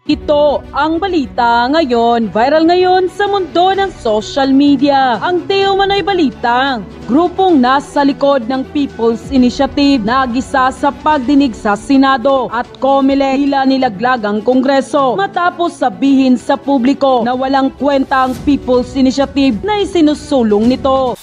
Ito ang balita ngayon, viral ngayon sa mundo ng social media. Ang di umano'y balitang grupong nasa likod ng People's Initiative nagisa sa pagdinig sa Senado at COMELEC tila nilaglag ang Kongreso matapos sabihin sa publiko na walang kwenta ang People's Initiative na isinusulong nito.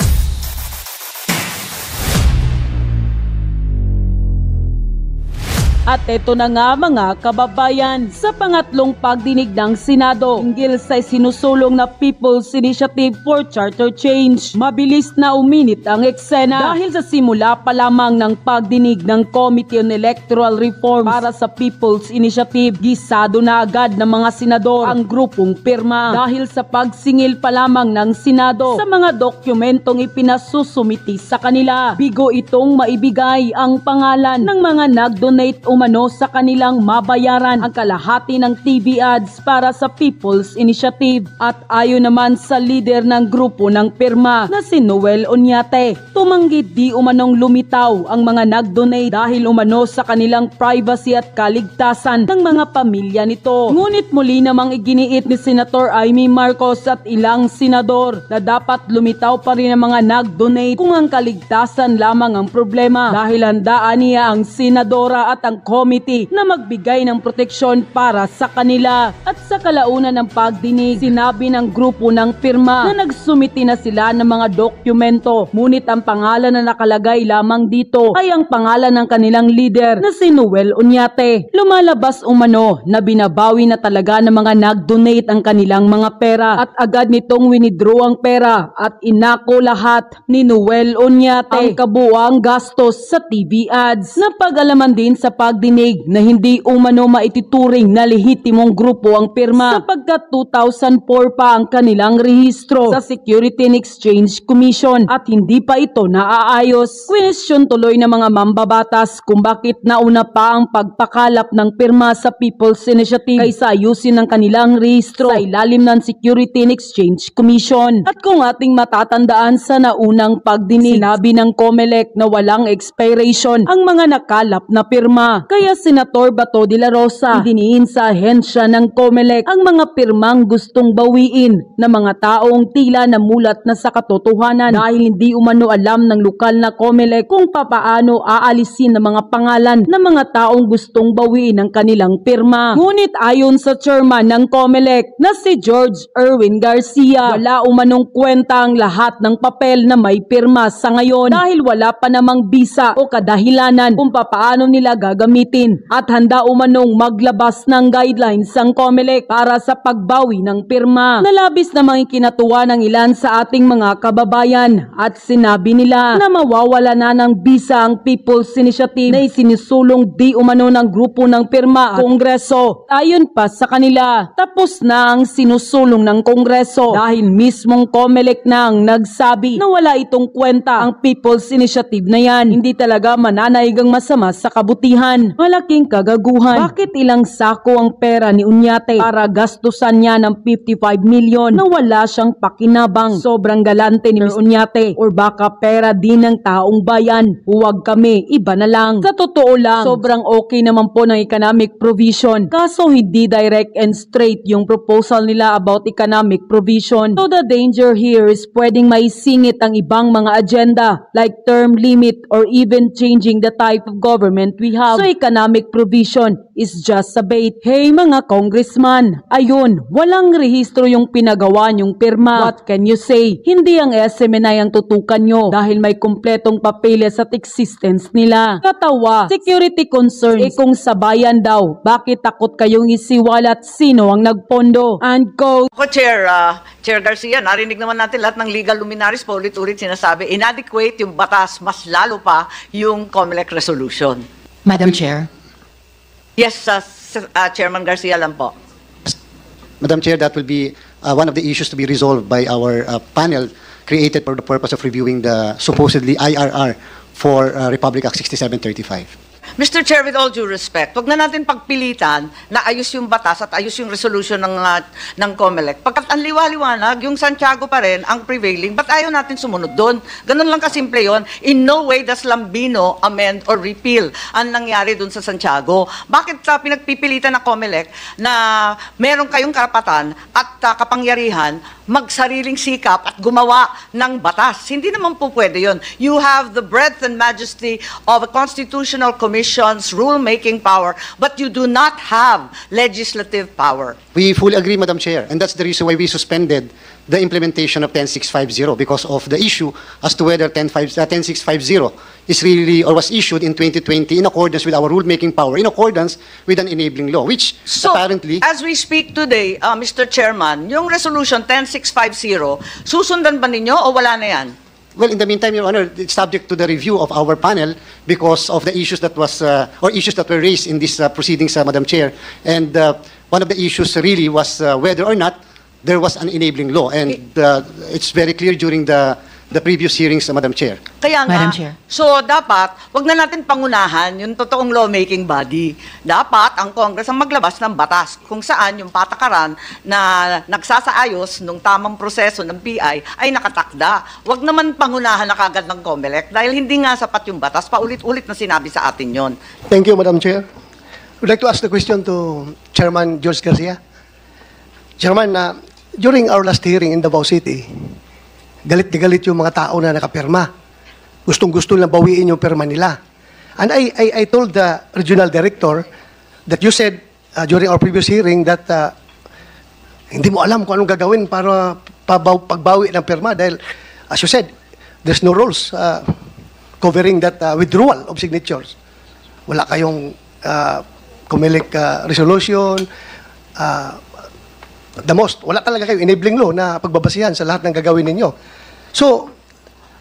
At ito na nga mga kababayan, sa pangatlong pagdinig ng Senado hinggil sa sinusulong na People's Initiative for Charter Change, mabilis na uminit ang eksena dahil sa simula pa lamang ng pagdinig ng Committee on Electoral Reforms para sa People's Initiative, gisado na agad ng mga senador ang grupong pirma dahil sa pagsingil pa lamang ng Senado sa mga dokumentong ipinasusumiti sa kanila. Bigo itong maibigay ang pangalan ng mga nag-donate umano sa kanilang mabayaran ang kalahati ng TV ads para sa People's Initiative. At ayon naman sa leader ng grupo ng pirma na si Noel Oñate, tumanggi di umanong lumitaw ang mga nag-donate dahil umano sa kanilang privacy at kaligtasan ng mga pamilya nito. Ngunit muli namang iginiit ni Senator Amy Marcos at ilang senador na dapat lumitaw pa rin ang mga nag-donate kung ang kaligtasan lamang ang problema dahil handaan niya ang senadora at ang committee na magbigay ng proteksyon para sa kanila. At sa kalaunan ng pagdinig, sinabi ng grupo ng pirma na nagsumiti na sila ng mga dokumento, ngunit ang pangalan na nakalagay lamang dito ay ang pangalan ng kanilang leader na si Noel Oñate. Lumalabas umano na binabawi na talaga ng mga nag-donate ang kanilang mga pera at agad nitong winidraw ang pera at inako lahat ni Noel Oñate ang kabuang gastos sa TV ads. Napag-alaman din sa pagdinig na hindi umano maituturing na lehitimong grupo ang pirma sapagkat 2004 pa ang kanilang rehistro sa Security and Exchange Commission at hindi pa ito naaayos. Question tuloy ng mga mambabatas kung bakit nauna pa ang pagpakalap ng pirma sa People's Initiative kaysa ayusin ang kanilang rehistro sa ilalim ng Security and Exchange Commission. At kung ating matatandaan sa naunang pagdinig, sinabi ng COMELEC na walang expiration ang mga nakalap na pirma. Kaya Senator Bato de la Rosa idiniin sa ahensya ng COMELEC ang mga pirmang gustong bawiin na mga taong tila namulat na sa katotohanan dahil hindi umano alam ng lokal na COMELEC kung papaano aalisin ang mga pangalan ng mga taong gustong bawiin ang kanilang pirma. Ngunit ayon sa chairman ng COMELEC na si George Erwin Garcia, wala umanong kwenta ang lahat ng papel na may pirma sa ngayon dahil wala pa namang bisa o kadahilanan kung papaano nila gagamitin at handa umanong maglabas ng guidelines ang COMELEC para sa pagbawi ng pirma. Nalabis namang ikinatuwa ng ilan sa ating mga kababayan at sinabi nila na mawawala na ng bisa ang People's Initiative na isinisulong di umano ng grupo ng pirma at Kongreso. Ayon pa sa kanila, tapos na ang sinusulong ng Kongreso dahil mismong COMELEC na ang nagsabi na wala itong kwenta ang People's Initiative na yan. Hindi talaga mananaig ang masama sa kabutihan. Malaking kagaguhan. Bakit ilang sako ang pera ni Oñate para gastusan niya ng 55 million na wala siyang pakinabang? Sobrang galante ni Oñate or baka pera din ng taong bayan. Huwag kami, iba na lang. Sa totoo lang, sobrang okay naman po ng economic provision. Kaso hindi direct and straight yung proposal nila about economic provision. So the danger here is pwedeng maisingit ang ibang mga agenda like term limit or even changing the type of government we have. So economic provision is just a bait. Hey mga congressman, ayun, walang rehistro yung pinagawa nyong pirma. What can you say? Hindi ang SMNI ang tutukan nyo dahil may kumpletong papeles at existence nila. Katawa, security concerns. Kung sa bayan daw, bakit takot kayong isiwalat sino ang nagpondo? And go. Chair Garcia, narinig naman natin lahat ng legal luminaries po ulit-ulit sinasabi, inadequate yung batas, mas lalo pa yung COMELEC resolution. Madam Chair. Yes, Chairman Garcia lang po. Madam Chair, that will be one of the issues to be resolved by our panel created for the purpose of reviewing the supposedly IRR for Republic Act 6735. Mr. Chair, with all due respect, wag na natin pagpilitan na ayos yung batas at ayos yung resolution ng COMELEC. Pagkat ang liwa-liwanag, yung Santiago pa rin ang prevailing, ba't ayaw natin sumunod doon? Ganun lang kasimple yon. In no way does Lambino amend or repeal ang nangyari doon sa Santiago. Bakit pinagpipilitan ng COMELEC na meron kayong karapatan at kapangyarihan magsariling sikap at gumawa ng batas? Hindi naman po pwede yon. You have the breadth and majesty of a constitutional commission's rule-making power, but you do not have legislative power. We fully agree, Madam Chair, and that's the reason why we suspended the implementation of 10650 because of the issue as to whether 10650 is really or was issued in 2020 in accordance with our rule-making power, in accordance with an enabling law, which So, apparently... as we speak today, Mr. Chairman, yung resolution 10650, susundan ba ninyo o wala na yan? Well, in the meantime, Your Honor, it's subject to the review of our panel because of the issues that was or issues that were raised in these proceedings, Madam Chair. And one of the issues really was whether or not there was an enabling law, and it's very clear during the previous hearings, Madam Chair. Kaya nga, Madam Chair. so dapat, wag na natin pangunahan yung totoong lawmaking body. Dapat ang Congress ang maglabas ng batas kung saan yung patakaran na nagsasaayos nung tamang proseso ng PI ay nakatakda. Wag naman pangunahan na kagad ng COMELEC dahil hindi nga sapat yung batas. Paulit-ulit na sinabi sa atin yon. Thank you, Madam Chair. I would like to ask the question to Chairman George Garcia. Chairman, during our last hearing in Davao City, galit na galit yung mga tao na nakapirma. Gustong-gusto lang bawiin yung pirma nila. And I told the regional director that you said during our previous hearing that hindi mo alam kung anong gagawin para pagbawi ng pirma dahil, as you said, there's no rules covering that withdrawal of signatures. Wala kayong COMELEC resolution, the most, wala talaga kayo enabling law na pagbabasihan sa lahat ng gagawin ninyo. So,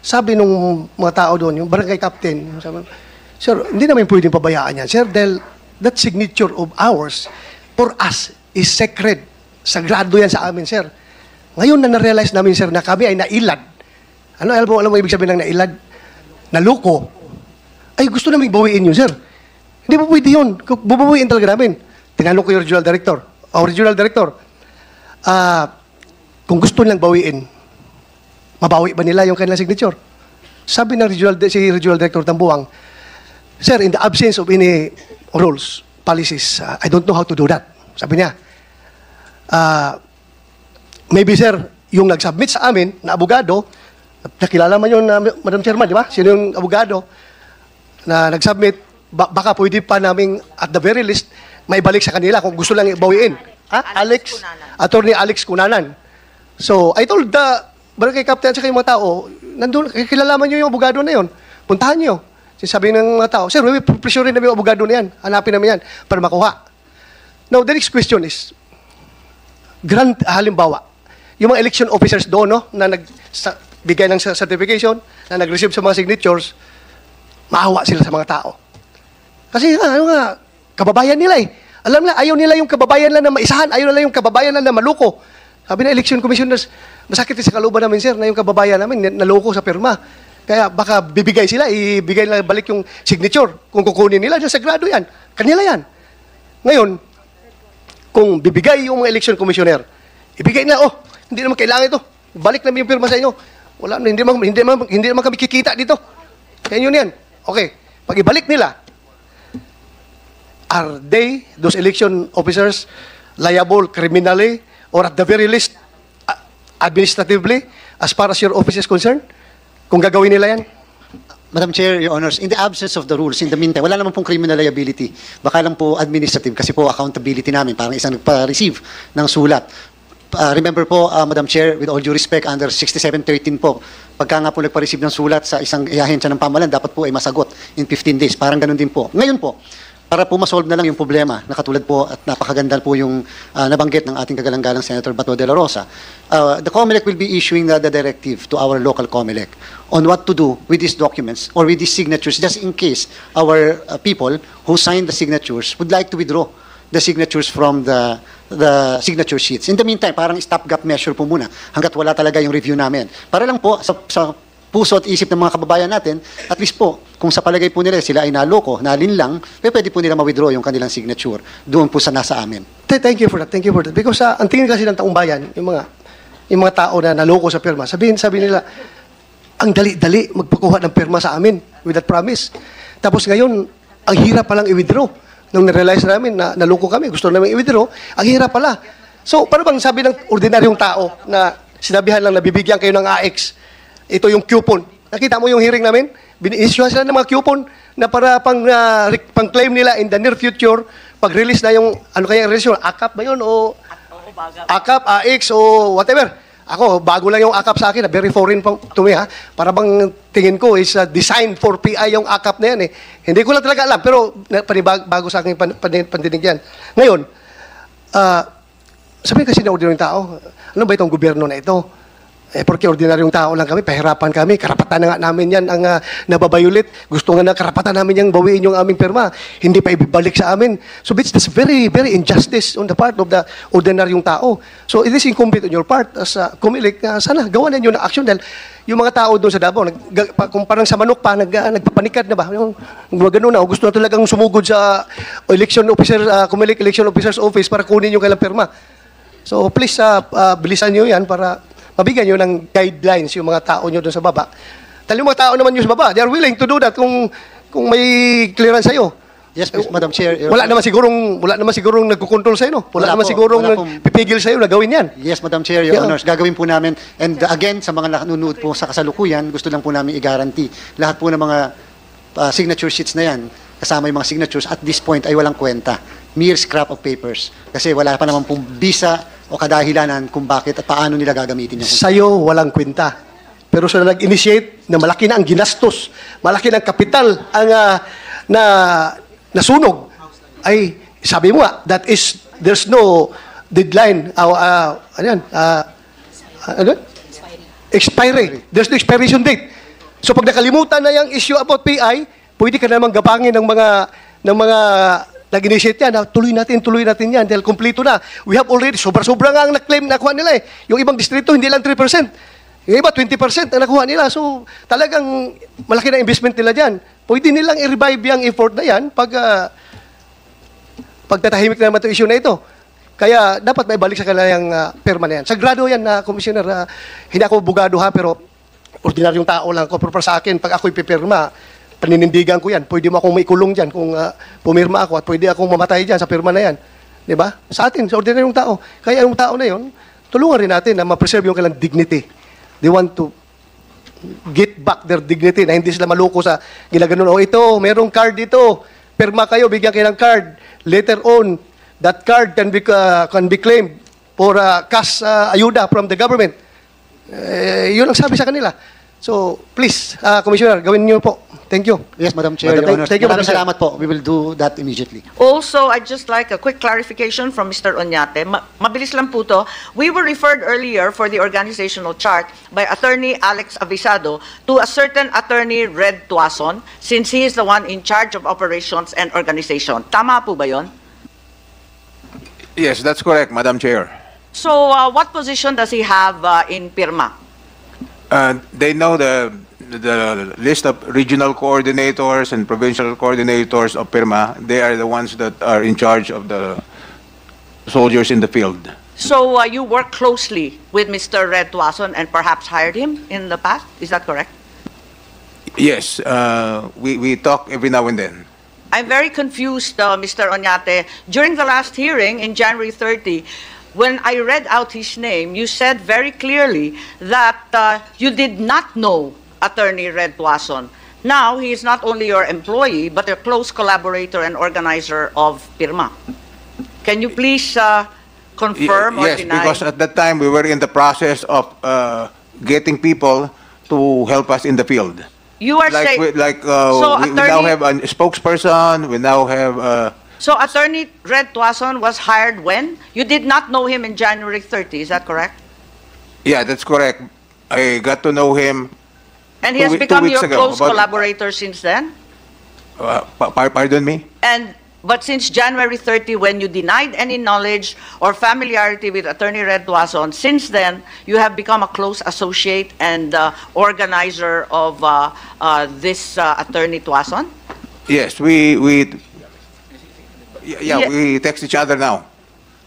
sabi nung mga tao doon, yung barangay captain, sabi, sir, hindi naman pwedeng pabayaan yan. Sir, dahil that signature of ours, for us, is sacred. Sagrado yan sa amin, sir. Ngayon na na-realize namin, sir, na kami ay nailad. Alam mo ibig sabihin ng nailad? Naluko. Ay, gusto namin bawiin yun, sir. Hindi po pwede yun. Bubawiin talaga namin. Tinanong ko yung regional director. Regional director, kung gusto nilang bawiin, mabawi ba nila yung kanilang signature? Sabi ng si Regional Director Tambuang, sir, in the absence of any rules, policies, I don't know how to do that. Sabi niya, maybe sir, yung nag-submit sa amin na abogado, nakilala man yun, Madam Chairman, di ba? Sino yung abogado na nag-submit, baka pwede pa namin at the very least, maibalik sa kanila kung gusto lang bawiin. Attorney Alex Cunanan. So, I told the barangay captain at saka yung mga tao, nandun, kilalaman nyo yung abogado na yun. Puntahan nyo. Sabi ng mga tao, sir, pressure namin yung abogado na yan. Hanapin namin yan para makuha. Now, the next question is, halimbawa, yung mga election officers doon, no, na nagbigay ng certification, na nag-receive sa mga signatures, maawa sila sa mga tao. Kasi, kababayan nila eh. Alam na, ayaw nila yung kababayan lang na maisahan, ayaw nila yung kababayan lang na maluko. Sabi na election commissioners, masakit sa kaluban namin, sir, na yung kababayan namin naluko sa pirma. Kaya baka bibigay sila, ibigay nila balik yung signature. Kung kukunin nila, sagrado yan. Kanila yan. Ngayon, kung bibigay yung mga election commissioner, ibigay na, hindi naman kailangan ito. Balik namin yung pirma sa inyo. Wala, hindi naman kami kikita dito. Kaya yun yan. Okay, pag ibalik nila, are they, those election officers, liable criminally or at the very least administratively as far as your office is concerned? Kung gagawin nila yan? Madam Chair, Your Honors, in the absence of the rules, in the meantime, wala naman pong criminal liability. Baka lang po administrative kasi po accountability namin, parang isang nagpa-receive ng sulat. Remember po, Madam Chair, with all due respect, under 6713 po, pagka nga po nagpa-receive ng sulat sa isang ahensya ng pamahalaan, dapat po ay masagot in 15 days. Parang ganun din po. Ngayon po, para po masolve na lang yung problema, na katulad po at napakaganda po yung nabanggit ng ating kagalang-galang Senator Bato de la Rosa, the COMELEC will be issuing the directive to our local COMELEC on what to do with these documents or with these signatures, just in case our people who signed the signatures would like to withdraw the signatures from the signature sheets. In the meantime, parang stopgap measure po muna hanggat wala talaga yung review namin. Para lang po sa puso at isip ng mga kababayan natin, at least po, kung sa palagay po nila sila ay naloko, nalinlang, pwede po nila ma-withdraw yung kanilang signature doon po sa nasa amin. Thank you for that. Thank you for that. Because ang tingin kasi ng taong bayan, yung mga tao na naloko sa pirma, sabi nila, ang dali-dali magpakuha ng pirma sa amin with that promise. Tapos ngayon, ang hirap palang i-withdraw. Nung na-realize namin na naloko kami, gusto namin i-withdraw, ang hirap pala. So, para bang sabi ng ordinaryong tao na sinabihan lang na bibigyan kayo ng AX, ito yung coupon. Nakita mo yung hearing namin? Bin-issue sila ng mga coupon na para pang-claim nila in the near future, pag-release na yung, ano kaya yung release yun? AKAP ba yun? O AKAP, AX, o whatever. Ako, bago lang yung AKAP sa akin, very foreign to me, ha? Para bang tingin ko is designed for PI yung AKAP na yan, eh. Hindi ko lang talaga alam, pero bago sa akin pandinig yan. Ngayon, sabihin kasi na ordinaryong tao, ano ba itong gobyerno na ito? Porque ordinaryong tao lang kami, pahirapan kami, karapatan na nga namin yan ang nababayulit. Gusto nga na karapatan namin yung bawiin yung aming pirma. Hindi pa ibibalik sa amin. So that's very, very injustice on the part of the ordinaryong tao. So it is incumbent on your part as Comelec, sana gawan ninyo ng action dahil yung mga tao doon sa Davao, kung parang sa manok pa, nagpapanikad na ba? Yung gano'n na, gusto na talagang sumugod sa election officer, Comelec election officer's office para kunin yung kailang pirma. So please, bilisan nyo yan para mabigyan nyo ng guidelines yung mga tao nyo doon sa baba. Dahil yung mga tao naman nyo sa baba, they are willing to do that kung may clearance sa'yo. Yes, please, Madam Chair. Wala naman sigurong nagkukontrol sa'yo, no? Wala naman sigurong pipigil sa'yo na gawin yan. Yes, Madam Chair, Your Honors, gagawin po namin. And again, sa mga nanonood po sa kasalukuyan, gusto lang po namin i-guarantee. Lahat po ng mga signature sheets na yan, kasama yung mga signatures, at this point ay walang kwenta. Mere scrap of papers. Kasi wala pa naman pong visa o kadahilanan kung bakit at paano nila gagamitin yung sa'yo walang kwenta. Pero sa nag-initiate na malaki na ang ginastos, malaki na ang kapital ang nasunog, ay sabi mo nga, there's no deadline, expiry. There's no expiration date. So pag nakalimutan na yung issue about PI, pwede ka namang gabangin ng mga nag-initiate yan, tuloy natin yan dahil kumpleto na. We have already, sobra-sobra nga ang na-claim nakuha nila eh. Yung ibang distrito, hindi lang 3%. Yung iba, 20% ang nakuha nila. So, talagang malaki na investment nila dyan. Pwede nilang i-revive yung effort na yan pag tatahimik na naman ito issue na ito. Kaya, dapat may balik sa kanilang perma na yan. Sagrado yan na, Commissioner. Hindi ako bugado ha, pero ordinaryong tao lang ako. Pero para sa akin, pag ako'y pipirma, paninindigan ko yan. Pwede mo akong maikulong dyan kung pumirma ako at pwede akong mamatay dyan sa pirma na yan. Diba? Sa atin, sa ordinaryong tao. Kaya yung tao na yun, tulungan rin natin na ma-preserve yung kailang dignity. They want to get back their dignity na hindi sila maloko sa ginaganon. O ito, merong card dito. Pirma kayo, bigyan kayo ng card. Later on, that card can be claimed for cash ayuda from the government. Yun ang sabi sa kanila. So, please, Commissioner, gawin niyo po. Thank you. Yes, Madam Chair, Your Honors. Thank you, Madam Chair. Salamat po. We will do that immediately. Also, I'd just like a quick clarification from Mr. Oñate. Mabilis lang po to. We were referred earlier for the organizational chart by Attorney Alex Avisado to a certain Attorney Red Tuason since he is the one in charge of operations and organization. Tama po ba yun? Yes, that's correct, Madam Chair. So, what position does he have in PIRMA? They know the list of regional coordinators and provincial coordinators of PIRMA. They are the ones that are in charge of the soldiers in the field. So you work closely with Mr. Red Tuason and perhaps hired him in the past? Is that correct? Yes, we talk every now and then. I'm very confused, Mr. Oñate. During the last hearing in January 30, when I read out his name, you said very clearly that you did not know Attorney Red Tuason. Now, he is not only your employee, but a close collaborator and organizer of PIRMA. Can you please confirm or yes, deny? because at that time we were in the process of getting people to help us in the field. You are saying... we now have a spokesperson, we now have... So Attorney Red Tuason was hired when? You did not know him in January 30, is that correct? Yeah, that's correct. I got to know him. And he has 2 become weeks your ago, close about- collaborator since then? Pardon me? And But since January 30, when you denied any knowledge or familiarity with Attorney Red Tuason, since then, you have become a close associate and organizer of this Attorney Tuason? Yes, Yeah. we text each other now.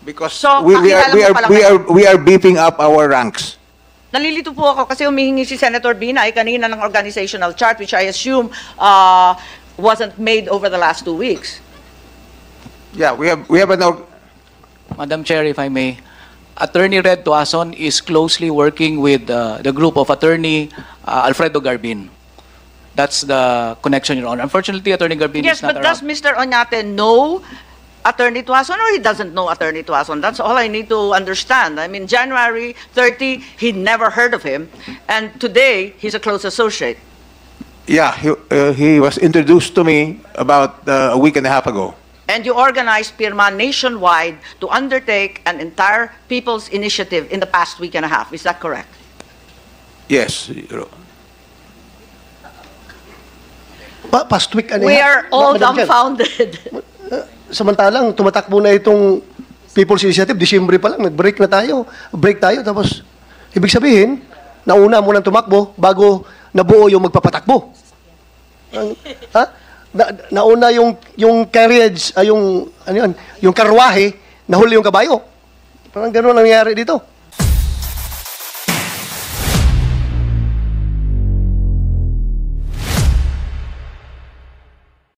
Because So, we kakilala mo pa lang are beefing up our ranks. Nalilito po ako kasi humihingi si Senator Binay kanina ng organizational chart, which I assume wasn't made over the last 2 weeks. Yeah, we have Madam Chair, if I may, Attorney Red Tuason is closely working with the group of Attorney Alfredo Garbin. That's the connection, Your Honor. Unfortunately, Attorney Garbin Yes, is not but does around. Mr. Oñate know Attorney Tuason or he doesn't know Attorney Tuason? That's all I need to understand. I mean, January 30, he never heard of him, and today, he's a close associate. Yeah, he was introduced to me about a week and a half ago. And you organized PIRMA nationwide to undertake an entire people's initiative in the past week and a half. Is that correct? Yes. Past week, ano We yan? are all Madam Chair, dumbfounded. samantalang tumatakbo na itong People's Initiative, Disyembre pa lang, break tayo, tapos ibig sabihin, nauna munang tumakbo bago nabuo yung magpapatakbo. Ha? Nauna yung carriage, yung karwahe, nahuli yung kabayo. Parang gano'n ang nangyayari dito.